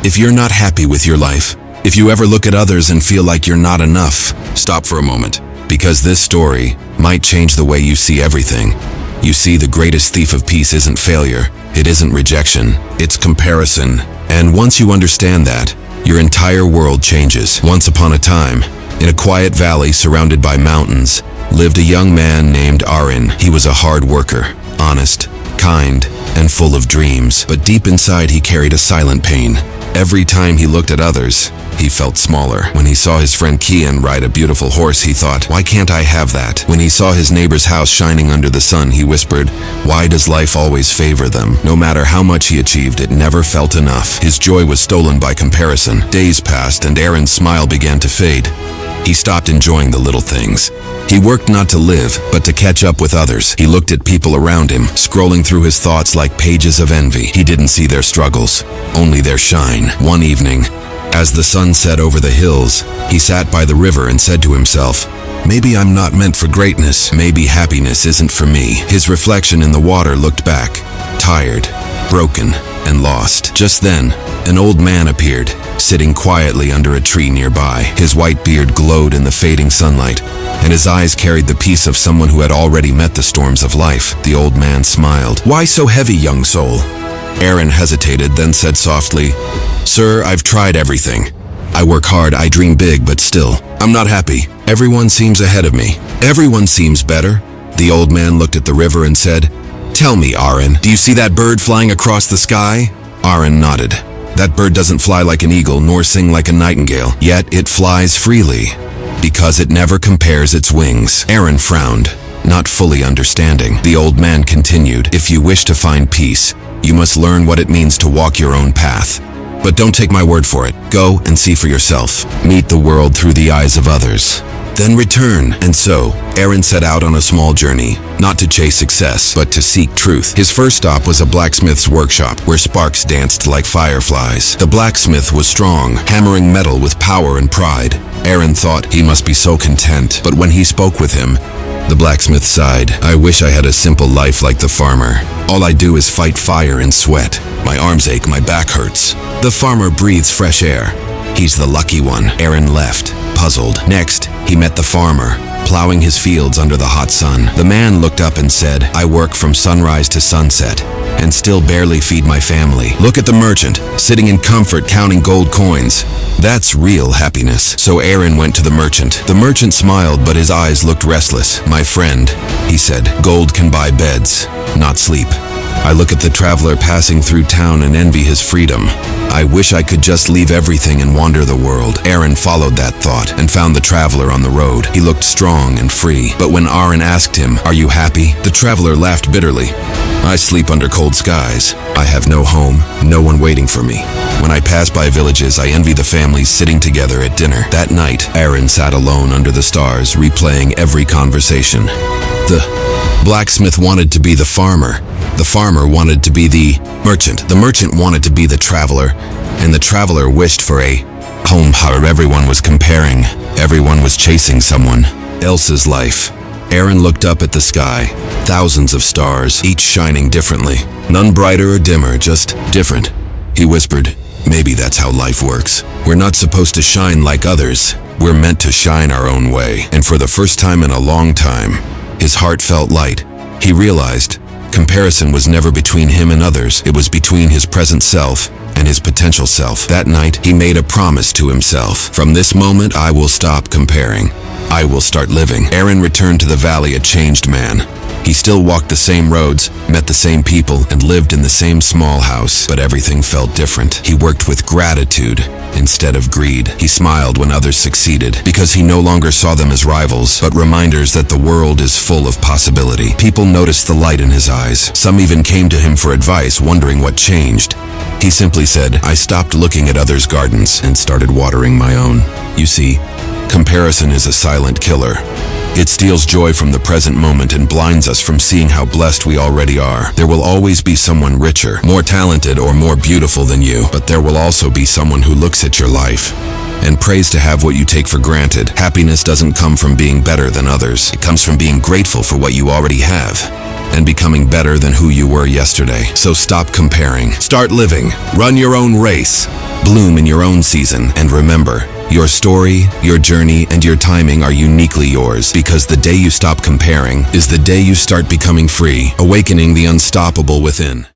If you're not happy with your life, if you ever look at others and feel like you're not enough, stop for a moment, because this story might change the way you see everything. You see, the greatest thief of peace isn't failure, it isn't rejection, it's comparison. And once you understand that, your entire world changes. Once upon a time, in a quiet valley surrounded by mountains, lived a young man named Aaron. He was a hard worker, honest, kind, and full of dreams. But deep inside he carried a silent pain. Every time he looked at others, he felt smaller. When he saw his friend Kian ride a beautiful horse, he thought, why can't I have that? When he saw his neighbor's house shining under the sun, he whispered, why does life always favor them? No matter how much he achieved, it never felt enough. His joy was stolen by comparison. Days passed and Aaron's smile began to fade. He stopped enjoying the little things. He worked not to live, but to catch up with others. He looked at people around him, scrolling through his thoughts like pages of envy. He didn't see their struggles, only their shine. One evening, as the sun set over the hills, he sat by the river and said to himself, maybe I'm not meant for greatness. Maybe happiness isn't for me. His reflection in the water looked back, tired, broken, and lost. Just then, an old man appeared, sitting quietly under a tree nearby. His white beard glowed in the fading sunlight, and his eyes carried the peace of someone who had already met the storms of life. The old man smiled. Why so heavy, young soul? Aaron hesitated, then said softly, Sir, I've tried everything. I work hard, I dream big, but still, I'm not happy. Everyone seems ahead of me. Everyone seems better. The old man looked at the river and said, Tell me, Aaron, do you see that bird flying across the sky? Aaron nodded. That bird doesn't fly like an eagle nor sing like a nightingale, yet it flies freely, because it never compares its wings. Aaron frowned, not fully understanding. The old man continued, If you wish to find peace, you must learn what it means to walk your own path. But don't take my word for it. Go and see for yourself. Meet the world through the eyes of others. Then return. And so, Aaron set out on a small journey, not to chase success, but to seek truth. His first stop was a blacksmith's workshop, where sparks danced like fireflies. The blacksmith was strong, hammering metal with power and pride. Aaron thought he must be so content, but when he spoke with him, the blacksmith sighed. I wish I had a simple life like the farmer. All I do is fight fire and sweat. My arms ache, my back hurts. The farmer breathes fresh air. He's the lucky one. Aaron left, puzzled. Next, he met the farmer, plowing his fields under the hot sun. The man looked up and said, I work from sunrise to sunset, and still barely feed my family. Look at the merchant, sitting in comfort counting gold coins. That's real happiness. So Aaron went to the merchant. The merchant smiled, but his eyes looked restless. My friend, he said, gold can buy beds, not sleep. I look at the traveler passing through town and envy his freedom. I wish I could just leave everything and wander the world. Aaron followed that thought and found the traveler on the road. He looked strong and free. But when Aaron asked him, Are you happy? The traveler laughed bitterly. I sleep under cold skies. I have no home, no one waiting for me. When I pass by villages, I envy the families sitting together at dinner. That night, Aaron sat alone under the stars, replaying every conversation. The blacksmith wanted to be the farmer. The farmer wanted to be the merchant. The merchant wanted to be the traveler. And the traveler wished for a home. However, everyone was comparing. Everyone was chasing someone else's life. Aaron looked up at the sky. Thousands of stars, each shining differently. None brighter or dimmer, just different. He whispered, maybe that's how life works. We're not supposed to shine like others. We're meant to shine our own way. And for the first time in a long time, his heart felt light. He realized comparison was never between him and others. It was between his present self and his potential self. That night, he made a promise to himself. From this moment, I will stop comparing. I will start living. Aaron returned to the valley a changed man. He still walked the same roads, met the same people, and lived in the same small house, but everything felt different. He worked with gratitude instead of greed. He smiled when others succeeded, because he no longer saw them as rivals, but reminders that the world is full of possibility. People noticed the light in his eyes. Some even came to him for advice, wondering what changed. He simply said, I stopped looking at others' gardens and started watering my own. You see, comparison is a silent killer. It steals joy from the present moment and blinds us from seeing how blessed we already are. There will always be someone richer, more talented, or more beautiful than you, but there will also be someone who looks at your life and prays to have what you take for granted. Happiness doesn't come from being better than others. It comes from being grateful for what you already have. and becoming better than who you were yesterday. So stop comparing. Start living. Run your own race. Bloom in your own season. And remember, your story, your journey, and your timing are uniquely yours, because the day you stop comparing is the day you start becoming free, awakening the unstoppable within.